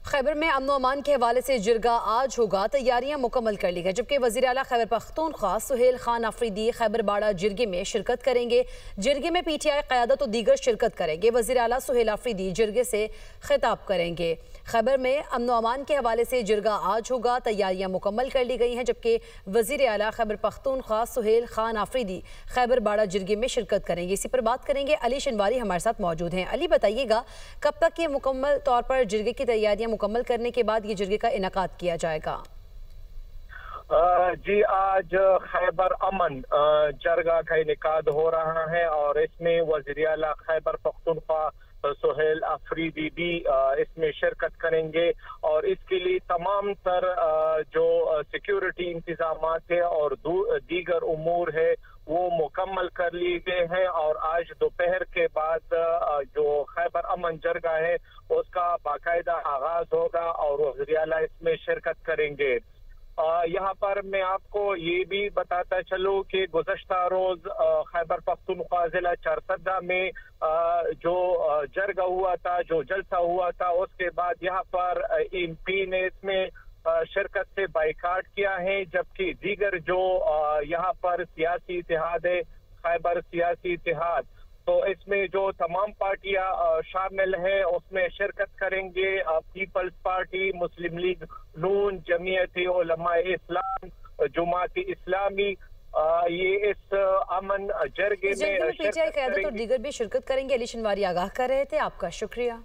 खैबर में अमन अमान के हवाले से जिरगा आज होगा, तैयारियां मुकम्मल कर ली गई। जबकि वज़ीर आला खैबर पख्तूनख्वा सुहेल खान आफरीदी खैबर बाड़ा जिरगे में शिरकत करेंगे। जिरगे में PTI क़यादत और दीगर शिरकत करेंगे। वज़ीर आला सुहेल आफरीदी जिरगे से खिताब करेंगे। खैबर में अमन अमान के हवाले से जिरगा आज होगा, तैयारियां मुकम्मल कर ली गई हैं। जबकि वज़ीर आला खैबर पख्तूनख्वा सुहेल खान आफरीदी खैबर बाड़ा जिरगे में शिरकत करेंगे। इसी पर बात करेंगे, अली शनवारी हमारे साथ मौजूद हैं। अली, बताइएगा कब तक ये मुकम्मल तौर पर जिरगे की तैयारियां मुकम्मल करने के बाद ये जिरगे का इनेकाद किया जाएगा? जी, आज खैबर अमन जरगा का इनेकाद हो रहा है और इसमें वज़ीर आला खैबर पख्तूनख्वा सुहेल आफरीदी भी इसमें शिरकत करेंगे और इसके लिए तमाम तर जो सिक्योरिटी इंतजामात है और दीगर उमूर है वो मुकम्मल कर लिए गए हैं। और आज दोपहर के बाद जो खैबर अमन जरगा है उसका बाकायदा आगाज होगा और वज़ीर आला इसमें शिरकत करेंगे। यहाँ पर मैं आपको ये भी बताता चलूँ कि गुज़श्ता रोज खैबर पख्तूनख्वा जिला चरसद्दा में जो जरगा हुआ था, जो जलसा हुआ था, उसके बाद यहाँ पर MP ने इसमें शिरकत से बाइकाट किया है। जबकि दीगर जो यहाँ पर सियासी इत्तेहाद है, खैबर सियासी इत्तेहाद, तो इसमें जो तमाम पार्टियां शामिल हैं उसमें शिरकत करेंगे। पीपल्स पार्टी, मुस्लिम लीग नून, जमीयत उलमाए इस्लाम, जुमात इस्लामी, ये इस अमन जरगे में PTI क़यादत और दीगर भी शिरकत करेंगे। अली शनवारी आगाह कर रहे थे, आपका शुक्रिया।